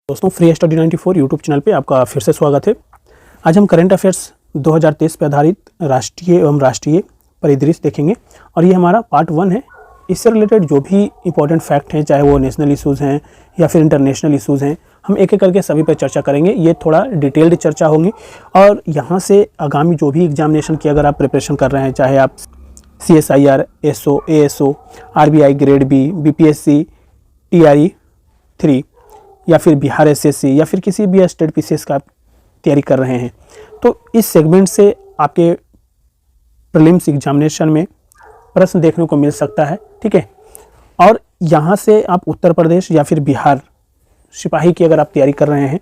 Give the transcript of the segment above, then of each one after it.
दोस्तों, free study 94 YouTube channel पे आपका फिर से स्वागत है। आज हम करंट अफेयर्स 2023 पे आधारित राष्ट्रीय एवं राष्ट्रीय परिदृश्य देखेंगे और ये हमारा पार्ट 1 है। इससे रिलेटेड जो भी इंपॉर्टेंट फैक्ट हैं, चाहे वो नेशनल इश्यूज़ हैं या फिर इंटरनेशनल इश्यूज़ हैं, हम एक एक करके सभी पे चर्चा करेंगे। ये थोड़ा डिटेल्ड चर्चा होंगी और यहाँ से आगामी जो भी एग्जामिनेशन की अगर आप प्रिपरेशन कर रहे हैं, चाहे आप CSIR, SO, ASO, RBI grade B, BPSC, TRE 3 या फिर बिहार SSC या फिर किसी भी स्टेट PCS का तैयारी कर रहे हैं, तो इस सेगमेंट से आपके प्रीलिम्स एग्जामिनेशन में प्रश्न देखने को मिल सकता है। ठीक है, और यहाँ से आप उत्तर प्रदेश या फिर बिहार सिपाही की अगर आप तैयारी कर रहे हैं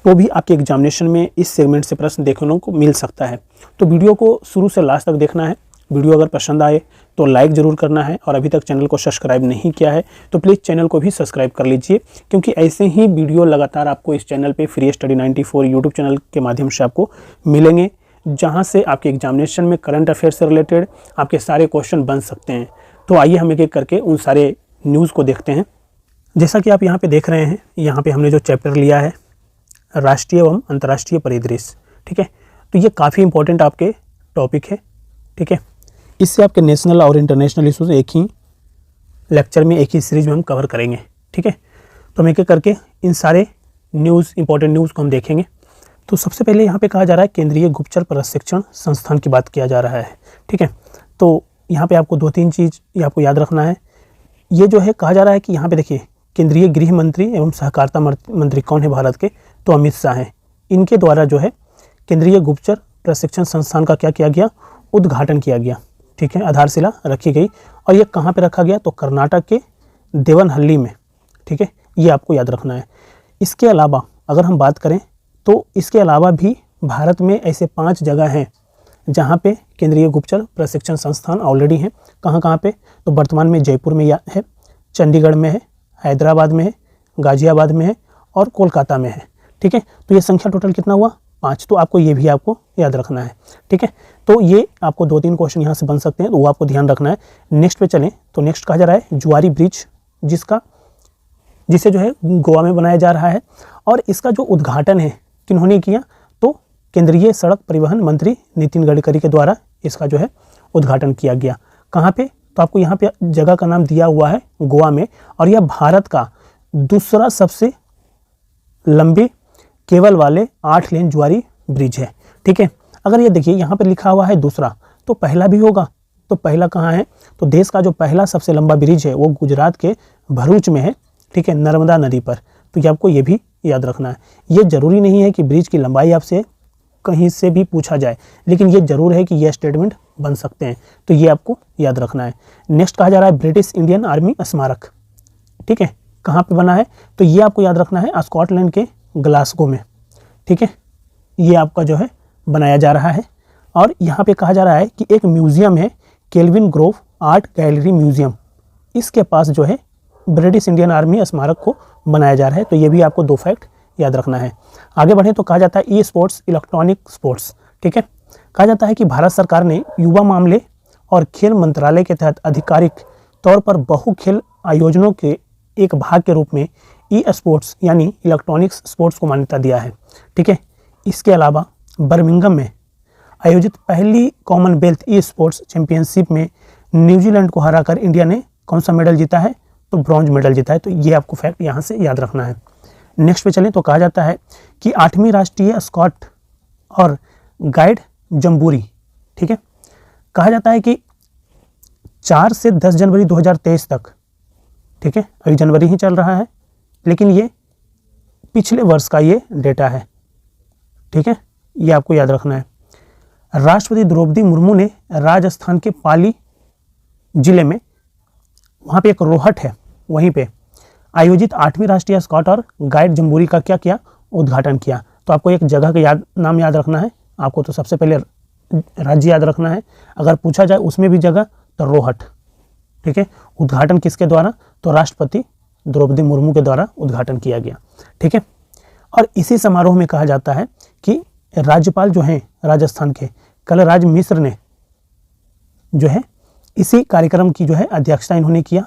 तो भी आपके एग्जामिनेशन में इस सेगमेंट से प्रश्न देखने को मिल सकता है। तो वीडियो को शुरू से लास्ट तक देखना है। वीडियो अगर पसंद आए तो लाइक ज़रूर करना है और अभी तक चैनल को सब्सक्राइब नहीं किया है तो प्लीज़ चैनल को भी सब्सक्राइब कर लीजिए, क्योंकि ऐसे ही वीडियो लगातार आपको इस चैनल पे फ्री स्टडी 94 यूट्यूब चैनल के माध्यम से आपको मिलेंगे, जहां से आपके एग्जामिनेशन में करंट अफेयर से रिलेटेड आपके सारे क्वेश्चन बन सकते हैं। तो आइए हम एक एक करके उन सारे न्यूज़ को देखते हैं। जैसा कि आप यहाँ पर देख रहे हैं, यहाँ पर हमने जो चैप्टर लिया है राष्ट्रीय एवं अंतर्राष्ट्रीय परिदृश्य। ठीक है, तो ये काफ़ी इंपॉर्टेंट आपके टॉपिक है। ठीक है, इससे आपके नेशनल और इंटरनेशनल इश्यूज एक ही लेक्चर में, एक ही सीरीज में हम कवर करेंगे। ठीक है, तो हम एक एक करके इन सारे न्यूज़, इंपॉर्टेंट न्यूज़ को हम देखेंगे। तो सबसे पहले यहाँ पे कहा जा रहा है केंद्रीय गुप्तचर प्रशिक्षण संस्थान की बात किया जा रहा है। ठीक है, तो यहाँ पे आपको 2-3 चीज़ ये आपको याद रखना है। ये जो है कहा जा रहा है कि यहाँ पे देखिए, केंद्रीय गृह मंत्री एवं सहकारिता मंत्री कौन है भारत के, तो अमित शाह हैं। इनके द्वारा जो है केंद्रीय गुप्तचर प्रशिक्षण संस्थान का क्या किया गया, उद्घाटन किया गया। ठीक है, आधारशिला रखी गई और ये कहाँ पे रखा गया, तो कर्नाटक के देवनहल्ली में। ठीक है, ये आपको याद रखना है। इसके अलावा अगर हम बात करें तो इसके अलावा भी भारत में ऐसे 5 जगह हैं जहाँ पे केंद्रीय गुप्तचर प्रशिक्षण संस्थान ऑलरेडी हैं। कहाँ कहाँ पे, तो वर्तमान में जयपुर में है, चंडीगढ़ में है, हैदराबाद में है, गाजियाबाद में है और कोलकाता में है। ठीक है, तो ये संख्या टोटल कितना हुआ, 5। तो आपको ये भी आपको याद रखना है। ठीक है, तो ये आपको 2-3 क्वेश्चन यहाँ से बन सकते हैं, तो वो आपको ध्यान रखना है। नेक्स्ट पे चलें तो नेक्स्ट कहा जा रहा है जुआरी ब्रिज, जिसे जो है गोवा में बनाया जा रहा है और इसका जो उद्घाटन है किन्होंने किया, तो केंद्रीय सड़क परिवहन मंत्री नितिन गडकरी के द्वारा इसका जो है उद्घाटन किया गया। कहाँ पे, तो आपको यहाँ पे जगह का नाम दिया हुआ है गोवा में, और यह भारत का दूसरा सबसे लंबे केबल वाले 8 लेन जुआरी ब्रिज है। ठीक है, अगर ये देखिए यहाँ पे लिखा हुआ है दूसरा, तो पहला भी होगा। तो पहला कहाँ है, तो देश का जो पहला सबसे लंबा ब्रिज है वो गुजरात के भरूच में है। ठीक है, नर्मदा नदी पर। तो ये आपको ये भी याद रखना है। ये जरूरी नहीं है कि ब्रिज की लंबाई आपसे कहीं से भी पूछा जाए, लेकिन ये जरूर है कि ये स्टेटमेंट बन सकते हैं, तो ये आपको याद रखना है। नेक्स्ट कहा जा रहा है ब्रिटिश इंडियन आर्मी स्मारक। ठीक है, कहाँ पे बना है, तो ये आपको याद रखना है स्कॉटलैंड के ग्लासगो में। ठीक है, ये आपका जो है बनाया जा रहा है। और यहाँ पे कहा जा रहा है कि एक म्यूज़ियम है, kelvin Grove art gallery museum, इसके पास जो है ब्रिटिश इंडियन आर्मी स्मारक को बनाया जा रहा है। तो ये भी आपको 2 फैक्ट याद रखना है। आगे बढ़े तो कहा जाता है ई स्पोर्ट्स, इलेक्ट्रॉनिक स्पोर्ट्स। ठीक है, कहा जाता है कि भारत सरकार ने युवा मामले और खेल मंत्रालय के तहत आधिकारिक तौर पर बहु खेल आयोजनों के एक भाग के रूप में ई स्पोर्ट्स यानी इलेक्ट्रॉनिक्स स्पोर्ट्स को मान्यता दिया है। ठीक है, इसके अलावा बर्मिंघम में आयोजित पहली कॉमनवेल्थ ई स्पोर्ट्स चैंपियनशिप में न्यूजीलैंड को हराकर इंडिया ने कौन सा मेडल जीता है, तो ब्रॉन्ज मेडल जीता है। तो ये आपको फैक्ट यहाँ से याद रखना है। नेक्स्ट पे चलें तो कहा जाता है कि 8वीं राष्ट्रीय स्काउट और गाइड जम्बूरी, ठीक है, कहा जाता है कि 4 से 10 जनवरी 2023 तक, ठीक है, अभी जनवरी ही चल रहा है, लेकिन ये पिछले वर्ष का ये डेटा है। ठीक है, ये आपको याद रखना है। राष्ट्रपति द्रौपदी मुर्मू ने राजस्थान के पाली जिले में, वहाँ पे एक रोहट है, वहीं पे आयोजित 8वीं राष्ट्रीय स्काउट और गाइड जम्बूरी का क्या किया, उद्घाटन किया। तो आपको एक जगह का नाम याद रखना है। आपको तो सबसे पहले राज्य याद रखना है, अगर पूछा जाए उसमें भी जगह तो रोहट। ठीक है, उद्घाटन किसके द्वारा, तो राष्ट्रपति द्रौपदी मुर्मू के द्वारा उद्घाटन किया गया। ठीक है, और इसी समारोह में कहा जाता है कि राज्यपाल जो हैं राजस्थान के कलराज मिश्र ने जो है इसी कार्यक्रम की जो है अध्यक्षता इन्होंने किया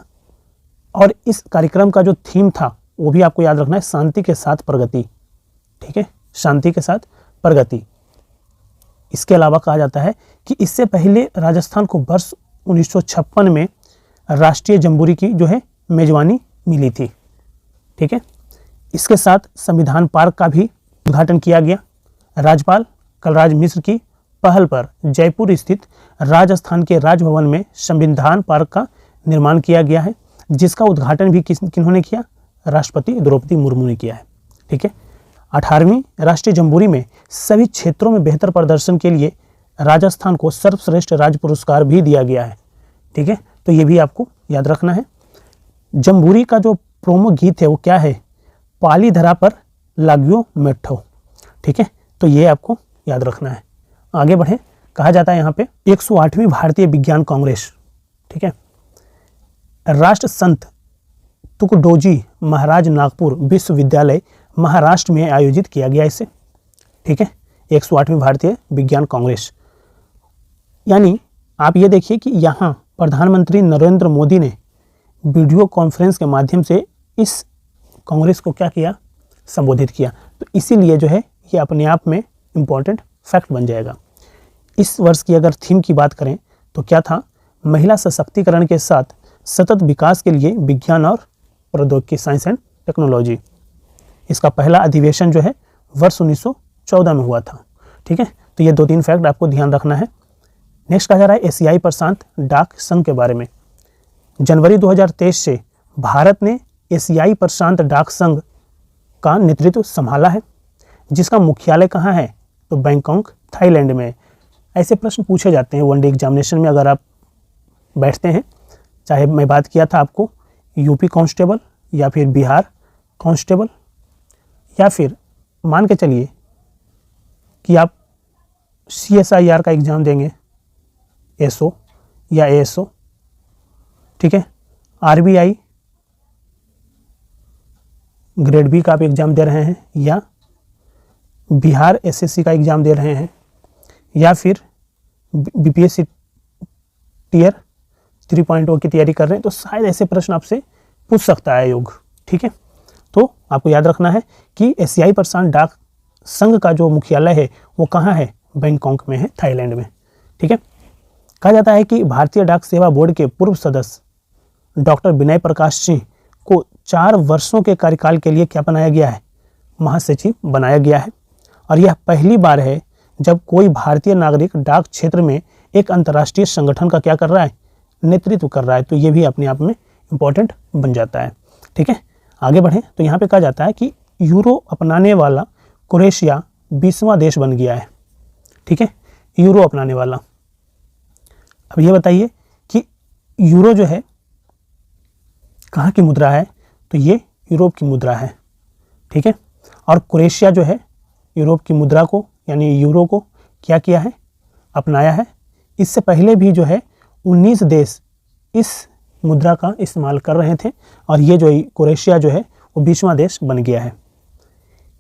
और इस कार्यक्रम का जो थीम था वो भी आपको याद रखना है, शांति के साथ प्रगति। ठीक है, शांति के साथ प्रगति। इसके अलावा कहा जाता है कि इससे पहले राजस्थान को वर्ष 1956 में राष्ट्रीय जम्बूरी की जो है मेजबानी मिली थी। ठीक है, इसके साथ संविधान पार्क का भी उद्घाटन किया गया। राज्यपाल कलराज मिश्र की पहल पर जयपुर स्थित राजस्थान के राजभवन में संविधान पार्क का निर्माण किया गया है, जिसका उद्घाटन भी किन्होंने किया? राष्ट्रपति द्रौपदी मुर्मू ने किया है। ठीक है, 18वीं राष्ट्रीय जम्बूरी में सभी क्षेत्रों में बेहतर प्रदर्शन के लिए राजस्थान को सर्वश्रेष्ठ राज्य पुरस्कार भी दिया गया है। ठीक है, तो ये भी आपको याद रखना है। जम्बूरी का जो प्रोमो गीत है वो क्या है? पाली धरा पर लाग्यो मेठो। ठीक है, तो ये आपको याद रखना है। आगे बढ़े, कहा जाता है यहाँ पे 108वीं भारतीय विज्ञान कांग्रेस। ठीक है, राष्ट्र संत तुकडोजी महाराज नागपुर विश्वविद्यालय महाराष्ट्र में आयोजित किया गया इसे। ठीक है, 108वीं भारतीय विज्ञान कांग्रेस। यानी आप ये देखिए कि यहाँ प्रधानमंत्री नरेंद्र मोदी ने वीडियो कॉन्फ्रेंस के माध्यम से इस कांग्रेस को क्या किया? संबोधित किया। तो इसीलिए जो है ये अपने आप में इम्पॉर्टेंट फैक्ट बन जाएगा। इस वर्ष की अगर थीम की बात करें तो क्या था? महिला सशक्तिकरण के साथ सतत विकास के लिए विज्ञान और प्रौद्योगिकी, साइंस एंड टेक्नोलॉजी। इसका पहला अधिवेशन जो है वर्ष 1914 में हुआ था। ठीक है, तो ये 2-3 फैक्ट आपको ध्यान रखना है। नेक्स्ट कहा जा रहा है एशियाई प्रशांत डाक संघ के बारे में। जनवरी 2023 से भारत ने एशियाई प्रशांत डाक संघ का नेतृत्व संभाला है, जिसका मुख्यालय कहाँ है? तो बैंकॉक, थाईलैंड में। ऐसे प्रश्न पूछे जाते हैं वनडे एग्जामिनेशन में अगर आप बैठते हैं। चाहे मैं बात किया था आपको यूपी कांस्टेबल या फिर बिहार कांस्टेबल, या फिर मान के चलिए कि आप CSIR का एग्ज़ाम देंगे, SO या ASO। ठीक है, RBI ग्रेड B का आप एग्ज़ाम दे रहे हैं, या बिहार SSC का एग्ज़ाम दे रहे हैं, या फिर BPSC टियर 3.0 की तैयारी कर रहे हैं, तो शायद ऐसे प्रश्न आपसे पूछ सकता है आयोग। ठीक है, तो आपको याद रखना है कि एशियाई प्रशांत डाक संघ का जो मुख्यालय है वो कहाँ है? बैंकॉक में है, थाईलैंड में। ठीक है, कहा जाता है कि भारतीय डाक सेवा बोर्ड के पूर्व सदस्य डॉक्टर विनय प्रकाश सिंह को 4 वर्षों के कार्यकाल के लिए क्या बनाया गया है? महासचिव बनाया गया है। और यह पहली बार है जब कोई भारतीय नागरिक डाक क्षेत्र में एक अंतर्राष्ट्रीय संगठन का क्या कर रहा है? नेतृत्व कर रहा है। तो ये भी अपने आप में इम्पोर्टेंट बन जाता है। ठीक है, आगे बढ़ें तो यहाँ पे कहा जाता है कि यूरो अपनाने वाला क्रोएशिया 20वां देश बन गया है। ठीक है, यूरो अपनाने वाला। अब ये बताइए कि यूरो जो है कहाँ की मुद्रा है? तो ये यूरोप की मुद्रा है। ठीक है, और क्रोएशिया जो है यूरोप की मुद्रा को यानी यूरो को क्या किया है? अपनाया है। इससे पहले भी जो है 19 देश इस मुद्रा का इस्तेमाल कर रहे थे, और ये जो क्रोएशिया जो है वो 20वां देश बन गया है।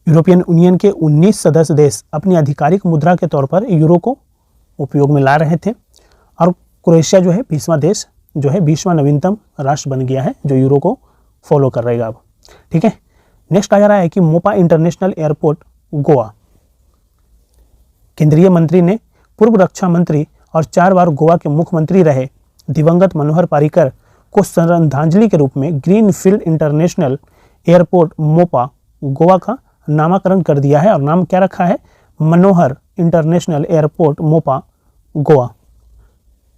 यूरोपियन यूनियन के 19 सदस्य देश अपनी आधिकारिक मुद्रा के तौर पर यूरो को उपयोग में ला रहे थे, और क्रोएशिया जो है 20वां देश जो है 20वां नवीनतम राष्ट्र बन गया है जो यूरो को फॉलो कर रहेगा अब। ठीक है, नेक्स्ट आ जा रहा है कि मोपा इंटरनेशनल एयरपोर्ट गोवा। केंद्रीय मंत्री ने पूर्व रक्षा मंत्री और 4 बार गोवा के मुख्यमंत्री रहे दिवंगत मनोहर पर्रिकर को श्रद्धांजलि के रूप में greenfield international airport Mopa Goa का नामकरण कर दिया है, और नाम क्या रखा है? मनोहर इंटरनेशनल एयरपोर्ट मोपा गोवा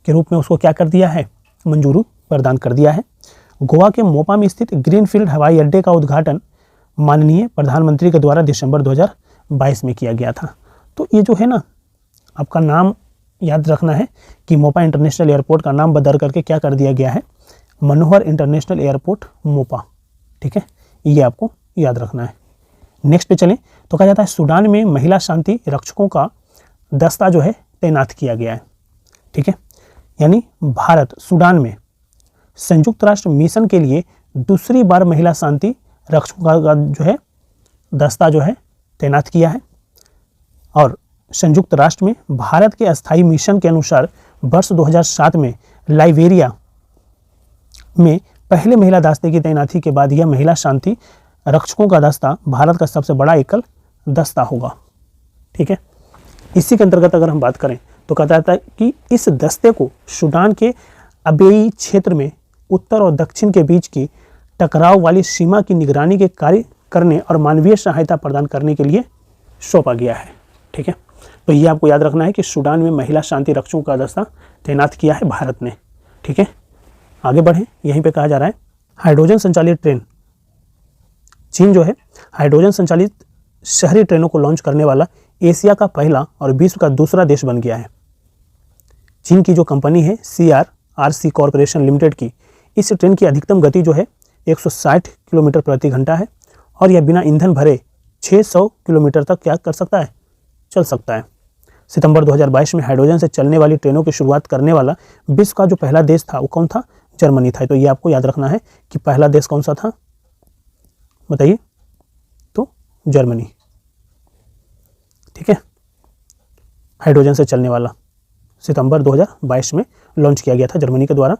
के रूप में उसको क्या कर दिया है? मंजूरी प्रदान कर दिया है। गोवा के मोपा में स्थित ग्रीनफील्ड हवाई अड्डे का उद्घाटन माननीय प्रधानमंत्री के द्वारा दिसंबर 2022 में किया गया था। तो ये जो है ना, आपका नाम याद रखना है कि मोपा इंटरनेशनल एयरपोर्ट का नाम बदल करके क्या कर दिया गया है? मनोहर इंटरनेशनल एयरपोर्ट मोपा। ठीक है, ये आपको याद रखना है। नेक्स्ट पे चलें तो कहा जाता है सूडान में महिला शांति रक्षकों का दस्ता जो है तैनात किया गया है। ठीक है, यानी भारत सूडान में संयुक्त राष्ट्र मिशन के लिए दूसरी बार महिला शांति रक्षकों का जो है दस्ता जो है तैनात किया है। और संयुक्त राष्ट्र में भारत के अस्थायी मिशन के अनुसार वर्ष 2007 में लाइबेरिया में पहले महिला दस्ते की तैनाती के बाद यह महिला शांति रक्षकों का दस्ता भारत का सबसे बड़ा एकल दस्ता होगा। ठीक है, इसी के अंतर्गत अगर हम बात करें तो कहा जाता है कि इस दस्ते को सूडान के अबेई क्षेत्र में उत्तर और दक्षिण के बीच की टकराव वाली सीमा की निगरानी के कार्य करने और मानवीय सहायता प्रदान करने के लिए सौंपा गया है। ठीक है, तो ये आपको याद रखना है कि सूडान में महिला शांति रक्षकों का दस्ता तैनात किया है भारत ने। ठीक है, आगे बढ़ें। यहीं पे कहा जा रहा है हाइड्रोजन संचालित ट्रेन। चीन जो है हाइड्रोजन संचालित शहरी ट्रेनों को लॉन्च करने वाला एशिया का पहला और विश्व का दूसरा देश बन गया है। चीन की जो कंपनी है CRRC कॉरपोरेशन लिमिटेड की, इस ट्रेन की अधिकतम गति जो है 160 किलोमीटर प्रति घंटा है और यह बिना ईंधन भरे 600 किलोमीटर तक क्या कर सकता है, चल सकता है। सितंबर 2022 में हाइड्रोजन से चलने वाली ट्रेनों की शुरुआत करने वाला विश्व का जो पहला देश था वो कौन था, जर्मनी था। तो ये आपको याद रखना है कि पहला देश कौन सा था, बताइए, तो जर्मनी। ठीक है, हाइड्रोजन से चलने वाला सितंबर 2022 में लॉन्च किया गया था जर्मनी के द्वारा।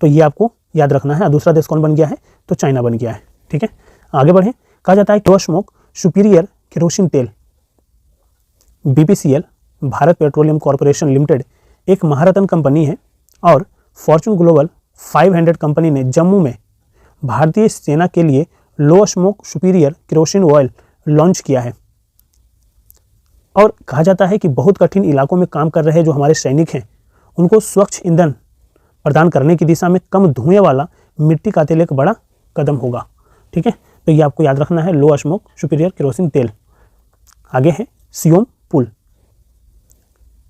तो ये आपको याद रखना है। दूसरा देश कौन बन गया है, तो चाइना बन गया है। ठीक है, आगे बढ़ें। कहा जाता है लो स्मोक सुपीरियर केरोसिन तेल BPCL Bharat petroleum corporation limited एक महारत्न कंपनी है और फॉर्चून ग्लोबल 500 कंपनी ने जम्मू में भारतीय सेना के लिए low smoke superior kerosene oil launch किया है। और कहा जाता है कि बहुत कठिन इलाकों में काम कर रहे जो हमारे सैनिक हैं उनको स्वच्छ ईंधन प्रदान करने की दिशा में कम धुएं वाला मिट्टी का तेल एक बड़ा कदम होगा। ठीक है, तो ये आपको याद रखना है, लो स्मोक सुपीरियर केरोसिन तेल। आगे है सियोम पुल।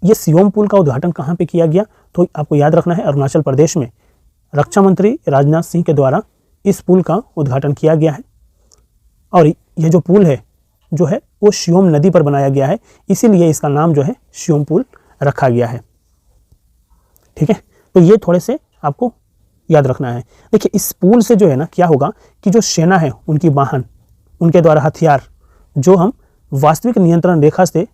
ये सियोम पुल का उद्घाटन कहाँ पे किया गया, तो आपको याद रखना है अरुणाचल प्रदेश में रक्षा मंत्री राजनाथ सिंह के द्वारा इस पुल का उद्घाटन किया गया है। और यह जो पुल है जो है वो सियोम नदी पर बनाया गया है, इसीलिए इसका नाम जो है सियोम पुल रखा गया है। ठीक है, तो ये थोड़े से आपको याद रखना है। देखिए इस पुल से जो है ना क्या होगा कि जो सेना है उनकी वाहन, उनके द्वारा हथियार जो हम वास्तविक नियंत्रण रेखा से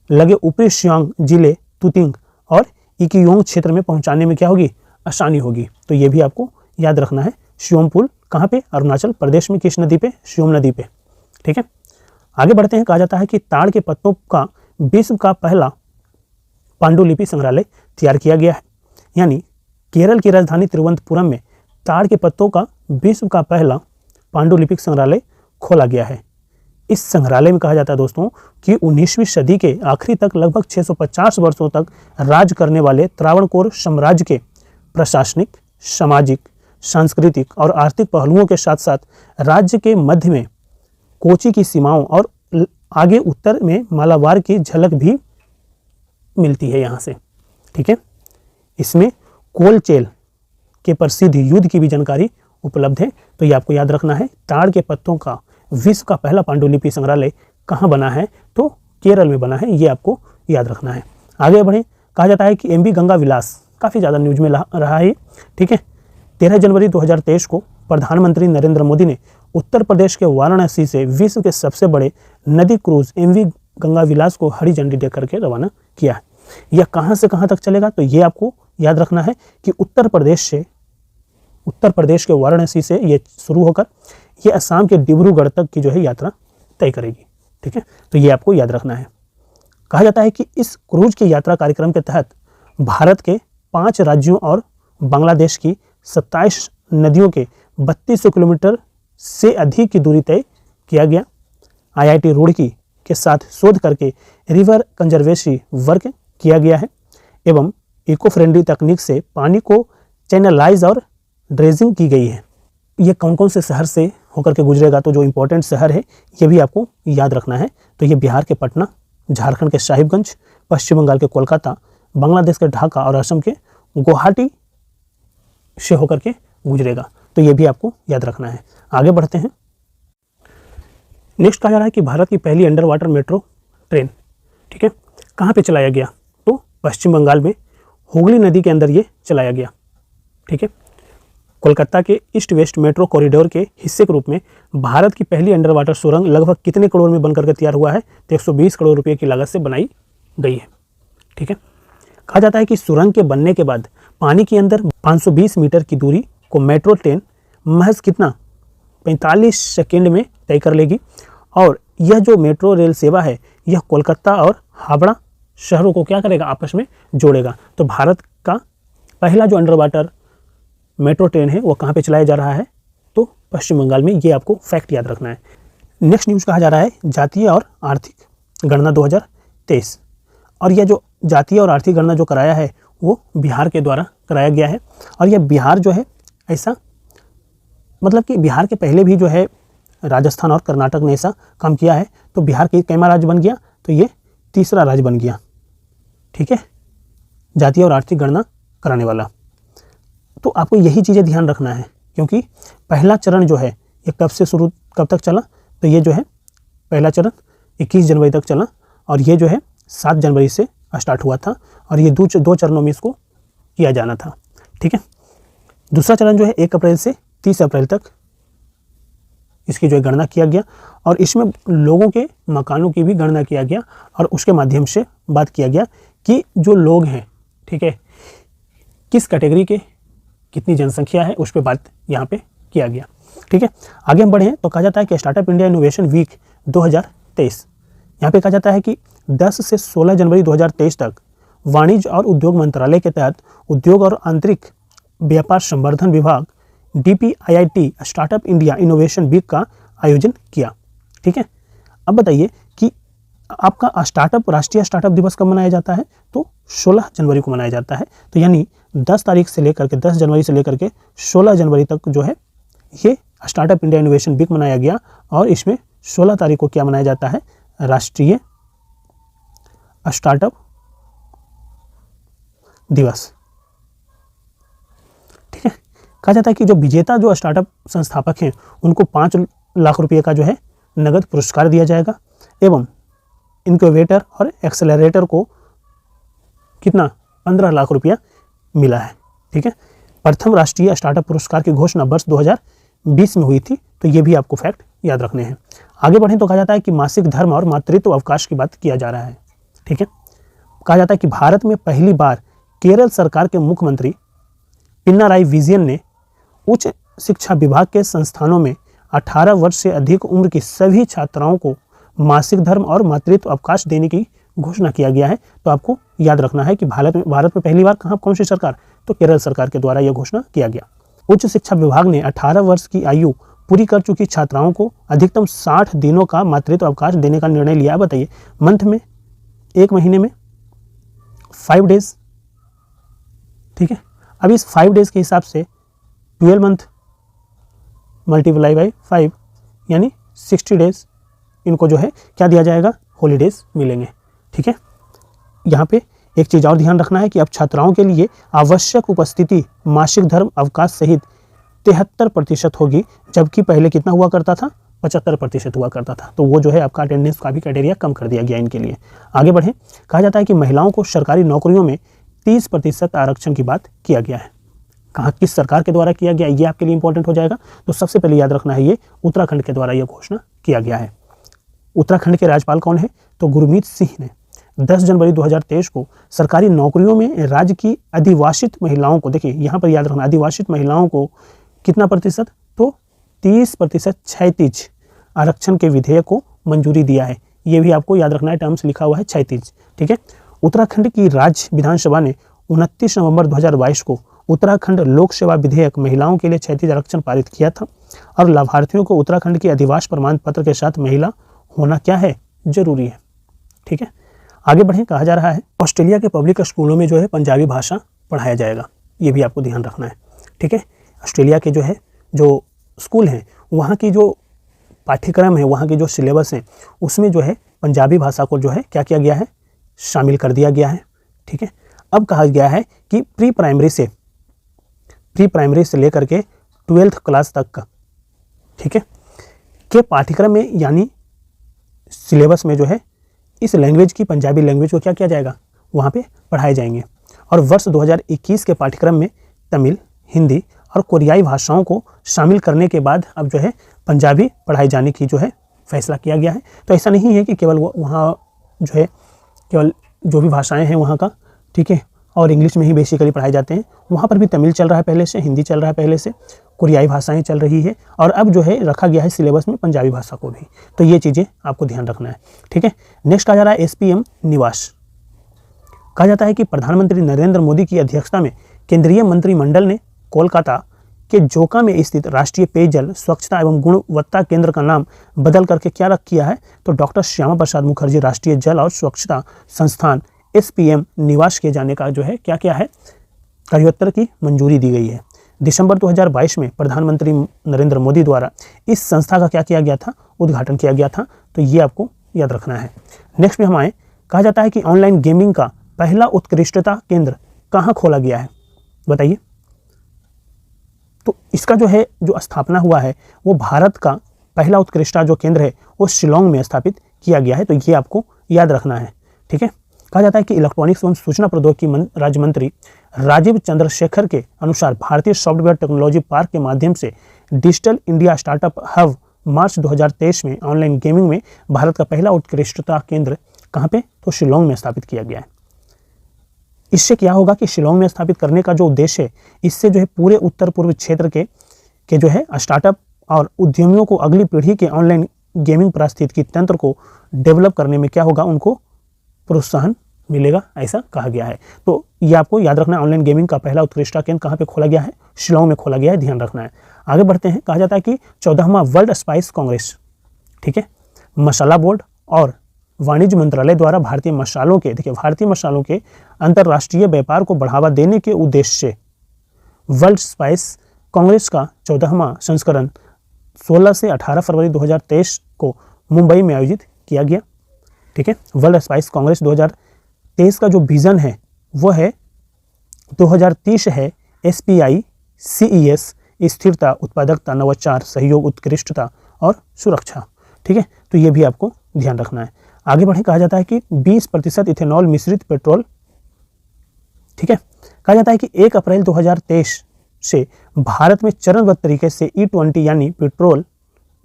लगे ऊपरी सियांग जिले तुतिंग और इकियोंग क्षेत्र में पहुंचाने में क्या होगी, आसानी होगी। तो ये भी आपको याद रखना है। सियोम पुल कहाँ पे, अरुणाचल प्रदेश में, किस नदी पे, सियोम नदी पे। ठीक है, आगे बढ़ते हैं। कहा जाता है कि ताड़ के पत्तों का विश्व का पहला पांडुलिपि संग्रहालय तैयार किया गया है। यानी केरल की राजधानी तिरुवनंतपुरम में ताड़ के पत्तों का विश्व का पहला पांडुलिपिक संग्रहालय खोला गया है। इस संग्रहालय में कहा जाता है दोस्तों कि 19वीं सदी के आखिरी तक लगभग 650 वर्षों तक राज करने वाले त्रावणकोर साम्राज्य के प्रशासनिक, सामाजिक, सांस्कृतिक और आर्थिक पहलुओं के साथ साथ राज्य के मध्य में कोची की सीमाओं और आगे उत्तर में मालाबार की झलक भी मिलती है यहाँ से। ठीक है, इसमें कोलचेल के प्रसिद्ध युद्ध की भी जानकारी उपलब्ध है। तो ये आपको याद रखना है। ताड़ के पत्तों का विश्व का पहला पांडुलिपि संग्रहालय कहाँ बना है, तो केरल में बना है। ये आपको याद रखना है। आगे बढ़ें। कहा जाता है कि MV गंगा विलास काफ़ी ज़्यादा न्यूज में रहा है। ठीक है, 13 जनवरी 2023 को प्रधानमंत्री नरेंद्र मोदी ने उत्तर प्रदेश के वाराणसी से विश्व के सबसे बड़े नदी क्रूज MV गंगा विलास को हरी झंडी देकर के रवाना किया है। यह कहाँ से कहाँ तक चलेगा, तो ये आपको याद रखना है कि उत्तर प्रदेश के वाराणसी से ये शुरू होकर ये असम के डिब्रूगढ़ तक की जो है यात्रा तय करेगी। ठीक है, तो ये आपको याद रखना है। कहा जाता है कि इस क्रूज की यात्रा कार्यक्रम के तहत भारत के 5 राज्यों और बांग्लादेश की 27 नदियों के 3200 किलोमीटर से अधिक की दूरी तय किया गया। IIT रुड़की के साथ शोध करके रिवर कंजर्वेशन वर्क किया गया है एवं इको फ्रेंडली तकनीक से पानी को चैनलाइज और ड्रेजिंग की गई है। ये कौन कौन से शहर से होकर के गुजरेगा, तो जो इम्पोर्टेंट शहर है ये भी आपको याद रखना है। तो ये बिहार के पटना, झारखंड के साहिबगंज, पश्चिम बंगाल के कोलकाता, बांग्लादेश के ढाका और असम के गुवाहाटी से होकर के गुजरेगा। तो ये भी आपको याद रखना है। आगे बढ़ते हैं। नेक्स्ट कहा जा रहा है कि भारत की पहली अंडर वाटर मेट्रो ट्रेन, ठीक है, कहाँ पे चलाया गया, तो पश्चिम बंगाल में हुगली नदी के अंदर ये चलाया गया। ठीक है, कोलकाता के ईस्ट वेस्ट मेट्रो कॉरिडोर के हिस्से के रूप में भारत की पहली अंडर वाटर सुरंग लगभग कितने करोड़ में बनकर के तैयार हुआ है, तो 120 करोड़ रुपए की लागत से बनाई गई है। ठीक है, कहा जाता है कि सुरंग के बनने के बाद पानी के अंदर 520 मीटर की दूरी को मेट्रो ट्रेन महज कितना 45 सेकंड में तय कर लेगी। और यह जो मेट्रो रेल सेवा है यह कोलकाता और हावड़ा शहरों को क्या करेगा, आपस में जोड़ेगा। तो भारत का पहला जो अंडर वाटर मेट्रो ट्रेन है वो कहाँ पे चलाया जा रहा है, तो पश्चिम बंगाल में। ये आपको फैक्ट याद रखना है। नेक्स्ट न्यूज़ कहा जा रहा है जातीय और आर्थिक गणना 2023। और यह जो जातीय और आर्थिक गणना जो कराया है वो बिहार के द्वारा कराया गया है। और यह बिहार जो है ऐसा, मतलब कि बिहार के पहले भी जो है राजस्थान और कर्नाटक ने ऐसा काम किया है। तो बिहार के कैमा राज्य बन गया, तो ये तीसरा राज्य बन गया। ठीक है, जातीय और आर्थिक गणना कराने वाला। तो आपको यही चीज़ें ध्यान रखना है, क्योंकि पहला चरण जो है ये कब तक चला, तो ये जो है पहला चरण 21 जनवरी तक चला और ये जो है 7 जनवरी से स्टार्ट हुआ था और ये दो चरणों में इसको किया जाना था। ठीक है, दूसरा चरण जो है 1 अप्रैल से 30 अप्रैल तक इसकी जो है गणना किया गया और इसमें लोगों के मकानों की भी गणना किया गया और उसके माध्यम से बात किया गया कि जो लोग हैं, ठीक है, किस कैटेगरी के कितनी जनसंख्या है, उस पर बात यहाँ पे किया गया। ठीक है, आगे हम बढ़ें तो कहा जाता है कि स्टार्टअप इंडिया इनोवेशन वीक 2023, यहाँ पे कहा जाता है कि 10 से 16 जनवरी 2023 तक वाणिज्य और उद्योग मंत्रालय के तहत उद्योग और आंतरिक व्यापार संवर्धन विभाग DPIIT startup India innovation week का आयोजन किया। ठीक है, अब बताइए कि आपका राष्ट्रीय स्टार्टअप दिवस कब मनाया जाता है, तो 16 जनवरी को मनाया जाता है। तो यानी 10 तारीख से लेकर के 10 जनवरी से लेकर के 16 जनवरी तक जो है ये स्टार्टअप इंडिया इनोवेशन वीक मनाया गया और इसमें 16 तारीख को क्या मनाया जाता है, राष्ट्रीय स्टार्टअप दिवस। ठीक है, कहा जाता है कि जो विजेता जो स्टार्टअप संस्थापक हैं उनको 5 लाख रुपये का जो है नगद पुरस्कार दिया जाएगा एवं इनक्यूबेटर और एक्सेलरेटर को कितना 15 लाख रुपया मिला है। ठीक है, प्रथम राष्ट्रीय स्टार्टअप पुरस्कार की घोषणा वर्ष 2020 में हुई थी। तो ये भी आपको फैक्ट याद रखने हैं। आगे बढ़ें तो कहा जाता है कि मासिक धर्म और मातृत्व अवकाश की बात किया जा रहा है। ठीक है, कहा जाता है कि भारत में पहली बार केरल सरकार के मुख्यमंत्री पिनाराई विजयन ने उच्च शिक्षा विभाग के संस्थानों में 18 वर्ष से अधिक उम्र की सभी छात्राओं को मासिक धर्म और मातृत्व अवकाश देने की घोषणा किया गया है। तो आपको याद रखना है कि भारत में पहली बार कौन सी सरकार, तो केरल सरकार के द्वारा यह घोषणा किया गया। उच्च शिक्षा विभाग ने 18 वर्ष की आयु पूरी कर चुकी छात्राओं को अधिकतम 60 दिनों का मातृत्व अवकाश देने का निर्णय लिया। बताइए, मंथ में, एक महीने में 5 डेज। ठीक है, अब इस 5 डेज के हिसाब से 12 मंथ मल्टीप्लाई बाई 5 यानी 60 डेज इनको जो है क्या दिया जाएगा, हॉलीडेज मिलेंगे। ठीक है, यहाँ पे एक चीज़ और ध्यान रखना है कि अब छात्राओं के लिए आवश्यक उपस्थिति मासिक धर्म अवकाश सहित 73% होगी, जबकि पहले कितना हुआ करता था, 75% हुआ करता था। तो वो जो है आपका अटेंडेंस का भी क्राइटेरिया कम कर दिया गया इनके लिए। आगे बढ़ें, कहा जाता है कि महिलाओं को सरकारी नौकरियों में 30% आरक्षण की बात किया गया है। कहाँ, किस सरकार के द्वारा किया गया, ये आपके लिए इंपॉर्टेंट हो जाएगा। तो सबसे पहले याद रखना है ये उत्तराखंड के द्वारा यह घोषणा किया गया है। उत्तराखंड के राज्यपाल कौन है, तो गुरमीत सिंह ने 10 जनवरी 2023 को सरकारी नौकरियों में राज्य की अधिवासित महिलाओं को, देखिए यहाँ पर याद रखना, अधिवासित महिलाओं को कितना प्रतिशत, तो 30% क्षैतिज आरक्षण के विधेयक को मंजूरी दिया है। ये भी आपको याद रखना है, टर्म्स लिखा हुआ है क्षैतिज। ठीक है, उत्तराखंड की राज्य विधानसभा ने 29 नवंबर 2022 को उत्तराखंड लोक सेवा विधेयक महिलाओं के लिए क्षैतिज आरक्षण पारित किया था और लाभार्थियों को उत्तराखंड के अधिवास प्रमाण पत्र के साथ महिला होना क्या है, जरूरी है। ठीक है, आगे बढ़ें, कहा जा रहा है ऑस्ट्रेलिया के पब्लिक स्कूलों में जो है पंजाबी भाषा पढ़ाया जाएगा। ये भी आपको ध्यान रखना है। ठीक है, ऑस्ट्रेलिया के जो स्कूल हैं वहाँ की जो पाठ्यक्रम है, वहाँ की जो सिलेबस है, उसमें जो है पंजाबी भाषा को जो है क्या किया गया है, शामिल कर दिया गया है। ठीक है, अब कहा गया है कि प्री प्राइमरी से लेकर के 12th क्लास तक का, ठीक है, के पाठ्यक्रम में यानी सिलेबस में जो है इस लैंग्वेज की, पंजाबी लैंग्वेज को क्या किया जाएगा, वहाँ पे पढ़ाए जाएंगे। और वर्ष 2021 के पाठ्यक्रम में तमिल, हिंदी और कोरियाई भाषाओं को शामिल करने के बाद अब जो है पंजाबी पढ़ाए जाने की जो है फैसला किया गया है। तो ऐसा नहीं है कि केवल वहाँ जो है केवल जो भी भाषाएं हैं वहाँ का, ठीक है, और इंग्लिश में ही बेसिकली पढ़ाए जाते हैं। वहाँ पर भी तमिल चल रहा है पहले से, हिंदी चल रहा है पहले से, कोरियाई भाषाएं चल रही है, और अब जो है रखा गया है सिलेबस में पंजाबी भाषा को भी। तो ये चीज़ें आपको ध्यान रखना है, ठीक है। नेक्स्ट आ जा रहा है SPM निवास। कहा जाता है कि प्रधानमंत्री नरेंद्र मोदी की अध्यक्षता में केंद्रीय मंत्रिमंडल ने कोलकाता के जोका में स्थित राष्ट्रीय पेयजल स्वच्छता एवं गुणवत्ता केंद्र का नाम बदल करके क्या रख किया है, तो डॉक्टर श्यामा प्रसाद मुखर्जी राष्ट्रीय जल और स्वच्छता संस्थान SPM निवास किए जाने का जो है क्या क्या है, कार्योत्तर की मंजूरी दी गई है। दिसंबर 2022 में प्रधानमंत्री नरेंद्र मोदी द्वारा इस संस्था का क्या किया गया था, उद्घाटन किया गया था। तो ये आपको याद रखना है। नेक्स्ट में हम आए, कहा जाता है कि ऑनलाइन गेमिंग का पहला उत्कृष्टता केंद्र कहाँ खोला गया है, बताइए। तो इसका जो है जो स्थापना हुआ है वो भारत का पहला उत्कृष्टता जो केंद्र है वो शिलोंग में स्थापित किया गया है। तो ये आपको याद रखना है, ठीक है। कहा जाता है कि इलेक्ट्रॉनिक्स एवं सूचना प्रौद्योगिकी राज्य मंत्री राजीव चंद्रशेखर के अनुसार भारतीय सॉफ्टवेयर टेक्नोलॉजी पार्क के माध्यम से डिजिटल इंडिया स्टार्टअप हब मार्च 2023 में ऑनलाइन गेमिंग में भारत का पहला उत्कृष्टता केंद्र कहाँ पे, तो शिलोंग में स्थापित किया गया है। इससे क्या होगा कि शिलोंग में स्थापित करने का जो उद्देश्य है, इससे जो है पूरे उत्तर पूर्व क्षेत्र के जो है स्टार्टअप और उद्यमियों को अगली पीढ़ी के ऑनलाइन गेमिंग पारिस्थितिकी तंत्र को डेवलप करने में क्या होगा, उनको प्रोत्साहन मिलेगा, ऐसा कहा गया है। तो ये आपको याद रखना है, ऑनलाइन गेमिंग का पहला उत्कृष्टता केंद्र कहाँ पे खोला गया है, शिलोंग में खोला गया है, ध्यान रखना है। आगे बढ़ते हैं, कहा जाता है कि 14वां वर्ल्ड स्पाइस कांग्रेस, ठीक है, मसाला बोर्ड और वाणिज्य मंत्रालय द्वारा भारतीय मसालों के अंतर्राष्ट्रीय व्यापार को बढ़ावा देने के उद्देश्य से वर्ल्ड स्पाइस कांग्रेस का 14वां संस्करण 16 से 18 फरवरी 2023 को मुंबई में आयोजित किया गया, ठीक है। वर्ल्ड स्पाइस कांग्रेस 2023 का जो विजन है वो है 2030 है SPI CES स्थिरता, उत्पादकता, नवाचार, सहयोग, उत्कृष्टता और सुरक्षा, ठीक है। तो ये भी आपको ध्यान रखना है। आगे बढ़े, कहा जाता है कि 20% इथेनॉल मिश्रित पेट्रोल, ठीक है। कहा जाता है कि 1 अप्रैल 2023 से भारत में चरणबद्ध तरीके से E20 यानी पेट्रोल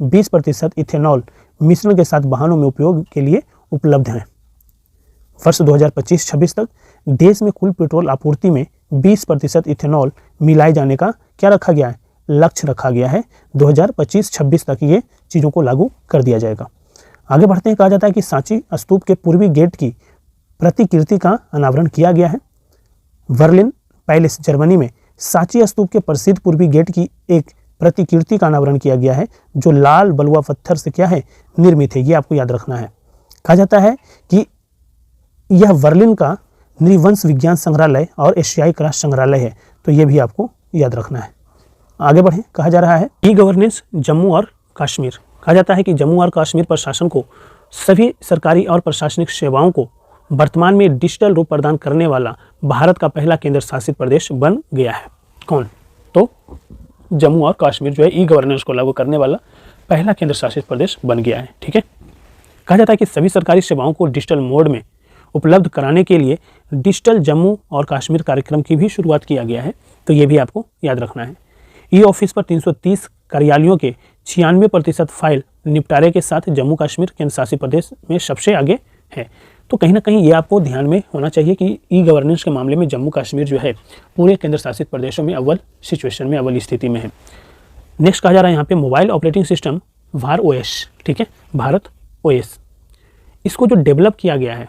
20% इथेनॉल मिश्रण के साथ वाहनों में उपयोग के लिए उपलब्ध हैं। वर्ष 2025-26 तक देश में कुल पेट्रोल आपूर्ति में 20% इथेनॉल मिलाए जाने का क्या रखा गया है, लक्ष्य रखा गया है। 2025-26 तक ये चीज़ों को लागू कर दिया जाएगा। आगे बढ़ते हैं, कहा जाता है कि सांची स्तूप के पूर्वी गेट की प्रतिकृति का अनावरण किया गया है। बर्लिन पैलेस जर्मनी में सांची स्तूप के प्रसिद्ध पूर्वी गेट की एक प्रतिकृति का अनावरण किया गया है जो लाल बलुआ पत्थर से क्या है, निर्मित है। ये आपको याद रखना है। कहा जाता है कि यह बर्लिन का नृवंश विज्ञान संग्रहालय और एशियाई क्रास संग्रहालय है। तो ये भी आपको याद रखना है। आगे बढ़ें, कहा जा रहा है ई-गवर्नेंस जम्मू और कश्मीर। कहा जाता है कि जम्मू और कश्मीर प्रशासन को सभी सरकारी और प्रशासनिक सेवाओं को वर्तमान में डिजिटल रूप प्रदान करने वाला भारत का पहला केंद्र शासित प्रदेश बन गया है। कौन? तो जम्मू और कश्मीर जो है ई-गवर्नेंस को लागू करने वाला पहला केंद्र शासित प्रदेश बन गया है, ठीक है। कहा जाता है कि सभी सरकारी सेवाओं को डिजिटल मोड में उपलब्ध कराने के लिए डिजिटल जम्मू और कश्मीर कार्यक्रम की भी शुरुआत किया गया है। तो ये भी आपको याद रखना है। ई ऑफिस पर 330 कार्यालयों के 96% फाइल निपटारे के साथ जम्मू कश्मीर केंद्र शासित प्रदेश में सबसे आगे है। तो कहीं ना कहीं ये आपको ध्यान में होना चाहिए कि ई गवर्नेंस के मामले में जम्मू कश्मीर जो है पूरे केंद्र शासित प्रदेशों में अव्वल सिचुएशन में, अव्वल स्थिति में है। नेक्स्ट कहा जा रहा है यहाँ पे mobile operating system Bhar OS, ठीक है, भारत OS। इसको जो डेवलप किया गया है,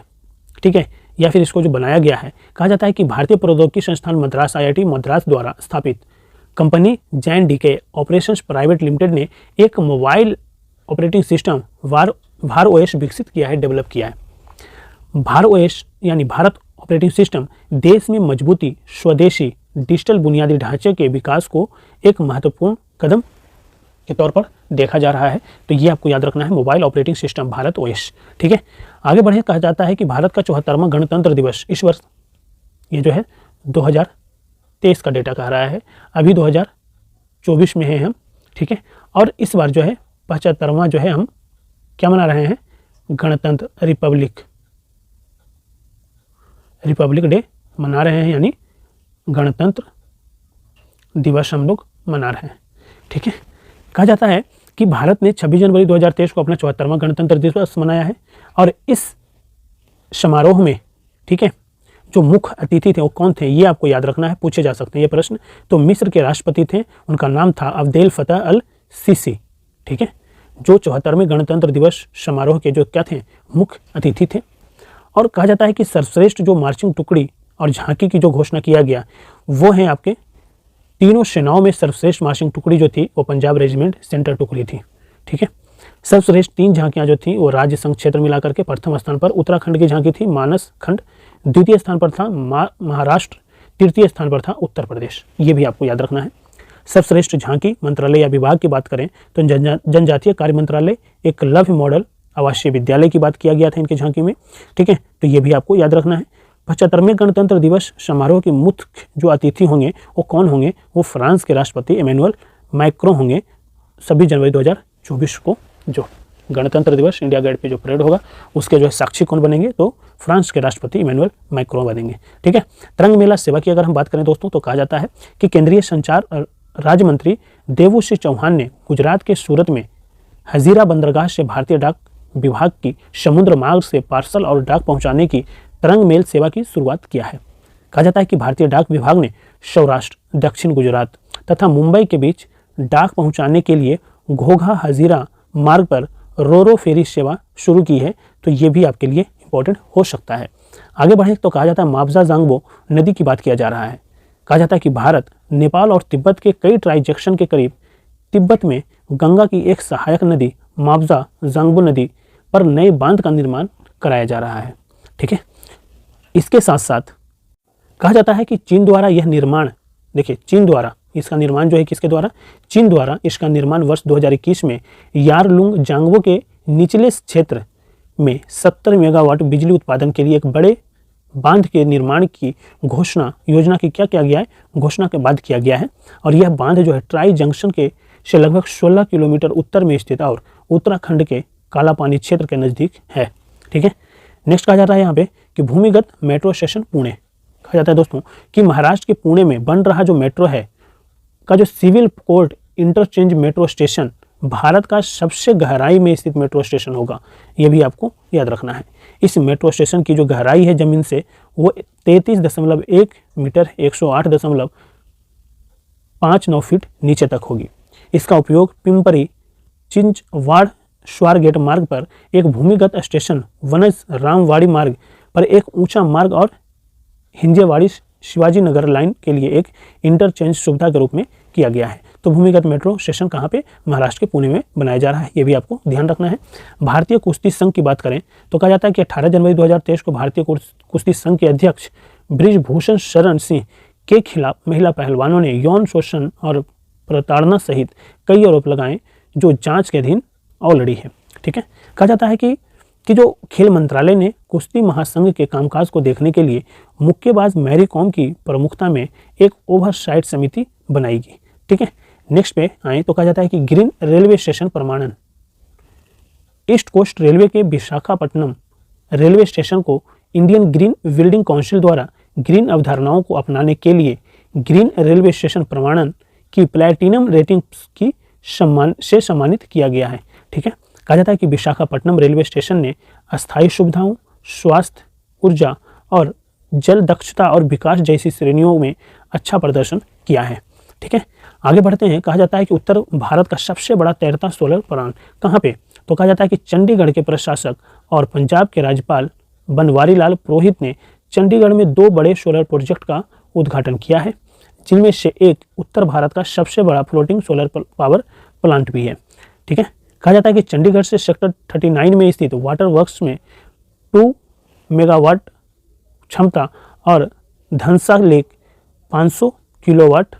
ठीक है, या फिर इसको जो बनाया गया है, कहा जाता है कि भारतीय प्रौद्योगिकी संस्थान मद्रास IIT मद्रास द्वारा स्थापित company Jain DK operations private limited ने एक mobile operating system Bhar OS विकसित किया है, डेवलप किया है। भार OS यानी भारत ऑपरेटिंग सिस्टम देश में मजबूती, स्वदेशी डिजिटल बुनियादी ढांचे के विकास को एक महत्वपूर्ण कदम के तौर पर देखा जा रहा है। तो ये आपको याद रखना है, mobile operating system Bharat OS, ठीक है। आगे बढ़े, कहा जाता है कि भारत का 74वां गणतंत्र दिवस इस वर्ष, ये जो है 2023 का डेटा कह रहा है, अभी 2024 में है हम, ठीक है। और इस बार जो है 75वां जो है हम क्या मना रहे हैं, गणतंत्र रिपब्लिक डे मना रहे हैं, यानी गणतंत्र दिवस हम लोग मना रहे हैं, ठीक है। कहा जाता है कि भारत ने 26 जनवरी 2023 को अपना 74वां गणतंत्र दिवस मनाया है और इस समारोह में, ठीक है, जो मुख्य अतिथि थे वो कौन थे, ये आपको याद रखना है, पूछे जा सकते हैं ये प्रश्न। तो मिस्र के राष्ट्रपति थे, उनका नाम था अब्देल फतह अल सीसी, ठीक है, जो 74वें गणतंत्र दिवस समारोह के जो क्या थे, मुख्य अतिथि थे। और कहा जाता है कि सर्वश्रेष्ठ जो मार्चिंग टुकड़ी और झांकी की जो घोषणा किया गया वो है आपके तीनों सेनाओं में सर्वश्रेष्ठ मार्चिंग टुकड़ी जो थी वो पंजाब रेजिमेंट सेंटर टुकड़ी थी, ठीक है। सर्वश्रेष्ठ 3 झांकियां जो थी वो राज्य संघ क्षेत्र मिलाकर के प्रथम स्थान पर उत्तराखंड की झांकी थी, मानस खंड, द्वितीय स्थान पर था महाराष्ट्र, तृतीय स्थान पर था उत्तर प्रदेश, ये भी आपको याद रखना है। सर्वश्रेष्ठ झांकी मंत्रालय या विभाग की बात करें तो जनजातीय कार्य मंत्रालय, एक लव्य मॉडल आवासीय विद्यालय की बात किया गया था इनकी झांकी में, ठीक है, तो ये भी आपको याद रखना है। 75वें गणतंत्र दिवस समारोह के मुख्य जो अतिथि होंगे वो कौन होंगे, वो फ्रांस के राष्ट्रपति इमैनुअल मैक्रों होंगे। 26 जनवरी 2024 को जो गणतंत्र दिवस इंडिया गेट पे जो परेड होगा उसके जो है साक्षी कौन बनेंगे, तो फ्रांस के राष्ट्रपति इमैनुअल मैक्रों बनेंगे, ठीक है। तरंग मेला सेवा की अगर हम बात करें दोस्तों तो कहा जाता है कि केंद्रीय संचार राज्य मंत्री देवुश्री चौहान ने गुजरात के सूरत में हजीरा बंदरगाह से भारतीय डाक विभाग की समुद्र मार्ग से पार्सल और डाक पहुंचाने की तरंग मेल सेवा की शुरुआत किया है। कहा जाता है कि भारतीय डाक विभाग ने सौराष्ट्र, दक्षिण गुजरात तथा मुंबई के बीच डाक पहुंचाने के लिए घोघा हजीरा मार्ग पर रोरो फेरी सेवा शुरू की है, तो ये भी आपके लिए इंपॉर्टेंट हो सकता है। आगे बढ़े तो कहा जाता है मावजा जांगबो नदी की बात किया जा रहा है। कहा जाता है कि भारत, नेपाल और तिब्बत के कई ट्रांजैक्शन के करीब तिब्बत में गंगा की एक सहायक नदी मावजा जांगबो नदी पर नए बांध का निर्माण कराया जा रहा है, ठीक है। इसके साथ साथ कहा जाता है कि चीन द्वारा यह निर्माण, देखिए चीन द्वारा इसका निर्माण जो है किसके द्वारा, चीन द्वारा इसका निर्माण वर्ष 2021 में यारलुंग जांगबो के निचले क्षेत्र में 70 मेगावाट बिजली उत्पादन के लिए एक बड़े बांध के निर्माण की घोषणा योजना की क्या किया गया है, घोषणा के बाद किया गया है। और यह बांध जो है ट्राई जंक्शन के से लगभग 16 किलोमीटर उत्तर में स्थित और उत्तराखंड के काला पानी क्षेत्र के नज़दीक है, ठीक है। नेक्स्ट कहा जाता है यहाँ पे कि भूमिगत मेट्रो स्टेशन पुणे। कहा जाता है दोस्तों कि महाराष्ट्र के पुणे में बन रहा जो मेट्रो है का जो civil court interchange metro station Bharat का सबसे गहराई में स्थित मेट्रो स्टेशन होगा, ये भी आपको याद रखना है। इस मेट्रो स्टेशन की जो गहराई है जमीन से वो 33.1 मीटर 108.59 फीट नीचे तक होगी। इसका उपयोग पिंपरी चिंचवाड़ स्वारगेट मार्ग पर एक भूमिगत स्टेशन, वनज रामवाड़ी मार्ग पर एक ऊंचा मार्ग और हिंजेवाड़ी शिवाजी नगर लाइन के लिए एक इंटरचेंज सुविधा के रूप में किया गया है। तो भूमिगत मेट्रो स्टेशन कहाँ पे, महाराष्ट्र के पुणे में बनाया जा रहा है, ये भी आपको ध्यान रखना है। भारतीय कुश्ती संघ की बात करें तो कहा जाता है कि 18 जनवरी 2023 को भारतीय कुश्ती संघ के अध्यक्ष बृजभूषण शरण सिंह के खिलाफ महिला पहलवानों ने यौन शोषण और प्रताड़ना सहित कई आरोप लगाए जो जांच के अधीन ऑलरेडी है, ठीक है। कहा जाता है कि जो खेल मंत्रालय ने कुश्ती महासंघ के कामकाज को देखने के लिए मुक्केबाज मैरी कॉम की प्रमुखता में एक ओवरसाइट समिति बनाएगी, ठीक है। नेक्स्ट पे आए तो कहा जाता है कि ग्रीन रेलवे स्टेशन प्रमाणन। ईस्ट कोस्ट रेलवे के विशाखापट्टनम रेलवे स्टेशन को इंडियन ग्रीन बिल्डिंग काउंसिल द्वारा ग्रीन अवधारणाओं को अपनाने के लिए ग्रीन रेलवे स्टेशन प्रमाणन की प्लैटिनम रेटिंग की सम्मानित किया गया है, ठीक है। कहा जाता है कि विशाखापट्टनम रेलवे स्टेशन ने अस्थायी सुविधाओं, स्वास्थ्य, ऊर्जा और जल दक्षता और विकास जैसी श्रेणियों में अच्छा प्रदर्शन किया है, ठीक है। आगे बढ़ते हैं। कहा जाता है कि उत्तर भारत का सबसे बड़ा तैरता सोलर प्लांट कहाँ पे, तो कहा जाता है कि चंडीगढ़ के प्रशासक और पंजाब के राज्यपाल बनवारी लाल पुरोहित ने चंडीगढ़ में 2 बड़े सोलर प्रोजेक्ट का उद्घाटन किया है, जिनमें से एक उत्तर भारत का सबसे बड़ा फ्लोटिंग सोलर पावर प्लांट भी है, ठीक है। कहा जाता है कि चंडीगढ़ से सेक्टर 39 में स्थित वाटर वर्क्स में 2 मेगावाट क्षमता और धनसा लेक 500 किलोवाट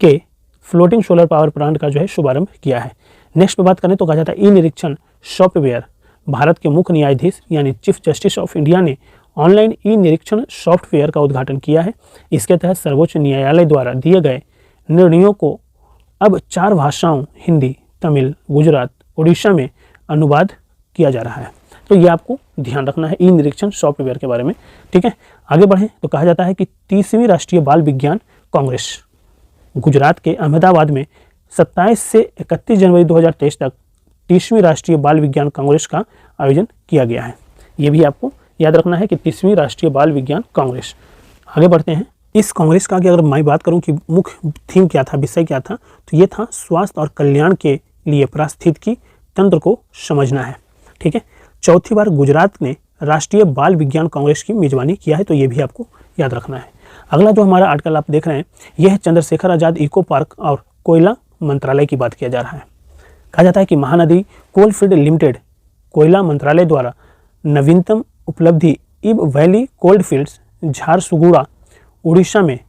के फ्लोटिंग सोलर पावर प्लांट का जो है शुभारंभ किया है। नेक्स्ट पे बात करें तो कहा जाता है ई निरीक्षण सॉफ्टवेयर। भारत के मुख्य न्यायाधीश यानी चीफ जस्टिस ऑफ इंडिया ने ऑनलाइन ई निरीक्षण सॉफ्टवेयर का उद्घाटन किया है। इसके तहत सर्वोच्च न्यायालय द्वारा दिए गए निर्णयों को अब 4 भाषाओं हिंदी, तमिल, गुजरात, उड़ीसा में अनुवाद किया जा रहा है। तो ये आपको ध्यान रखना है ई निरीक्षण सॉफ्टवेयर के बारे में, ठीक है। आगे बढ़ें तो कहा जाता है कि 30वीं राष्ट्रीय बाल विज्ञान कांग्रेस गुजरात के अहमदाबाद में 27 से 31 जनवरी 2023 तक 30वीं राष्ट्रीय बाल विज्ञान कांग्रेस का आयोजन किया गया है। ये भी आपको याद रखना है कि 30वीं राष्ट्रीय बाल विज्ञान कांग्रेस। आगे बढ़ते हैं। इस कांग्रेस का अगर मैं बात करूं कि मुख्य थीम क्या था, विषय क्या था, तो ये था स्वास्थ्य और कल्याण के लिए पारिस्थितिकी तंत्र को समझना है। ठीक है, चौथी बार गुजरात ने राष्ट्रीय बाल विज्ञान कांग्रेस की मेजबानी किया है, तो ये भी आपको याद रखना है। अगला जो हमारा आर्टिकल आप देख रहे हैं, यह है चंद्रशेखर आजाद इको पार्क और कोयला मंत्रालय की बात किया जा रहा है। कहा जाता है कि महानदी कोलफील्ड लिमिटेड कोयला मंत्रालय द्वारा नवीनतम उपलब्धि इब valley cold fields Jharsuguda Orissa में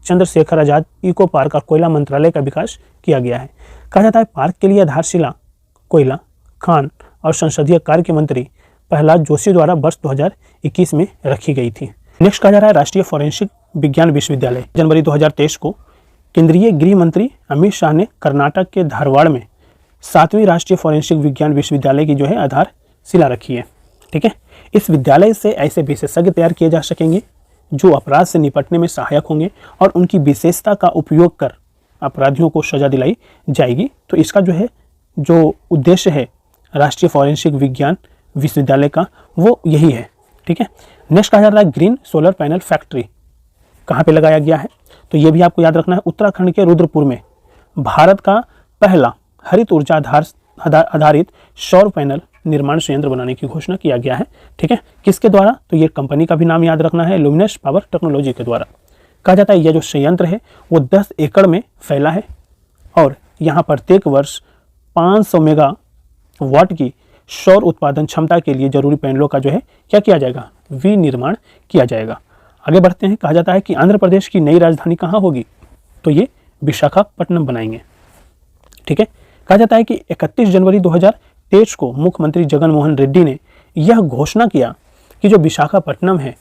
चंद्रशेखर आजाद इको पार्क और कोयला मंत्रालय का विकास किया गया है। कहा जाता है पार्क के लिए आधारशिला कोयला, खान और संसदीय कार्य के मंत्री प्रहलाद जोशी द्वारा वर्ष 2021 में रखी गई थी। नेक्स्ट कहा जा रहा है राष्ट्रीय फोरेंसिक विज्ञान विश्वविद्यालय। जनवरी 2023 को केंद्रीय गृह मंत्री अमित शाह ने कर्नाटक के धारवाड़ में 7वीं राष्ट्रीय फोरेंसिक विज्ञान विश्वविद्यालय की जो है आधारशिला रखी है। ठीक है, इस विद्यालय से ऐसे विशेषज्ञ तैयार किए जा सकेंगे जो अपराध से निपटने में सहायक होंगे और उनकी विशेषता का उपयोग कर अपराधियों को सजा दिलाई जाएगी। तो इसका जो उद्देश्य है राष्ट्रीय फोरेंसिक विज्ञान विश्वविद्यालय का, वो यही है। ठीक है, नेक्स्ट कहा जा रहा है ग्रीन सोलर पैनल फैक्ट्री कहाँ पे लगाया गया है, तो ये भी आपको याद रखना है। उत्तराखंड के रुद्रपुर में भारत का पहला हरित ऊर्जा आधारित सौर पैनल निर्माण संयंत्र बनाने की घोषणा किया गया है। ठीक है, किसके द्वारा, तो ये कंपनी का भी नाम याद रखना है, लुमिनस पावर टेक्नोलॉजी के द्वारा। कहा जाता है यह जो संयंत्र है वो 10 एकड़ में फैला है और यहाँ प्रत्येक वर्ष 500 मेगावाट की सौर उत्पादन क्षमता के लिए जरूरी पैनलों का क्या किया जाएगा, विनिर्माण किया जाएगा। आगे बढ़ते हैं। कहा जाता है कि आंध्र प्रदेश की नई राजधानी कहाँ होगी, तो ये विशाखापट्टनम बनाएंगे। ठीक है, कहा जाता है कि 31 जनवरी 2023 को मुख्यमंत्री जगन मोहन रेड्डी ने यह घोषणा किया कि जो विशाखापट्टनम है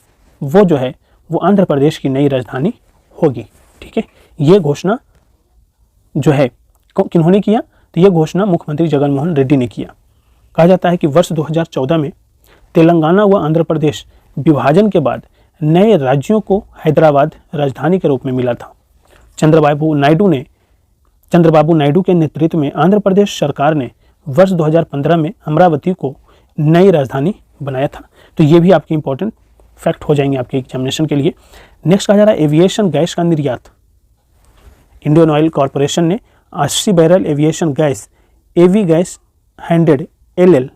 वो आंध्र प्रदेश की नई राजधानी होगी। ठीक है, ये घोषणा किन्होंने किया, तो ये घोषणा मुख्यमंत्री जगन मोहन रेड्डी ने किया। कहा जाता है कि वर्ष 2014 में तेलंगाना व आंध्र प्रदेश विभाजन के बाद नए राज्यों को हैदराबाद राजधानी के रूप में मिला था। चंद्रबाबू नायडू के नेतृत्व में आंध्र प्रदेश सरकार ने वर्ष 2015 में अमरावती को नई राजधानी बनाया था। तो ये भी आपके इंपॉर्टेंट फैक्ट हो जाएंगे आपके एग्जामिनेशन के लिए। नेक्स्ट कहा जा रहा है एविएशन गैस का निर्यात। इंडियन ऑयल कॉरपोरेशन ने 80 बैरल एविएशन गैस एवी गैस 100 LL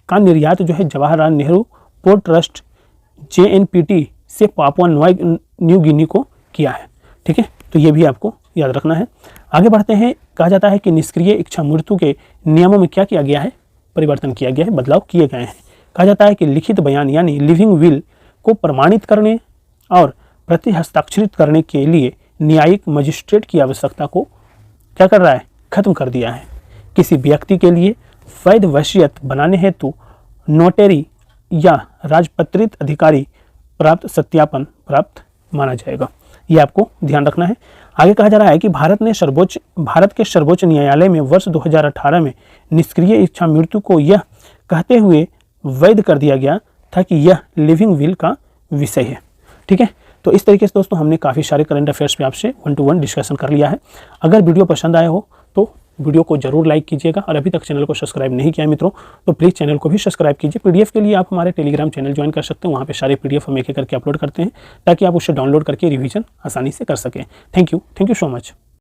का निर्यात Jawaharlal Nehru port trust JNPT से पापुआ न्यू गिनी को किया है। ठीक है, तो ये भी आपको याद रखना है। आगे बढ़ते हैं। कहा जाता है कि निष्क्रिय इच्छा मृत्यु के नियमों में क्या किया गया है, परिवर्तन किया गया है, बदलाव किए गए हैं। कहा जाता है कि लिखित बयान यानी लिविंग विल को प्रमाणित करने और प्रति हस्ताक्षरित करने के लिए न्यायिक मजिस्ट्रेट की आवश्यकता को क्या कर रहा है, खत्म कर दिया है। किसी व्यक्ति के लिए वैध वसीयत बनाने हेतु नोटरी या राजपत्रित अधिकारी प्राप्त सत्यापन प्राप्त माना जाएगा। ये आपको ध्यान रखना है। आगे कहा जा रहा है कि भारत के सर्वोच्च न्यायालय में वर्ष 2018 में निष्क्रिय इच्छा मृत्यु को यह कहते हुए वैध कर दिया गया था कि यह लिविंग विल का विषय है। ठीक है, तो इस तरीके से दोस्तों हमने काफ़ी सारे करंट अफेयर्स पे आपसे 1-to-1 डिस्कशन कर लिया है। अगर वीडियो पसंद आया हो तो वीडियो को जरूर लाइक कीजिएगा और अभी तक चैनल को सब्सक्राइब नहीं किया है मित्रों तो प्लीज़ चैनल को भी सब्सक्राइब कीजिए। पीडीएफ के लिए आप हमारे टेलीग्राम चैनल ज्वाइन कर सकते हैं, वहाँ पे सारे पीडीएफ हम एक एक करके अपलोड करते हैं ताकि आप उसे डाउनलोड करके रिवीजन आसानी से कर सकें। Thank you so much.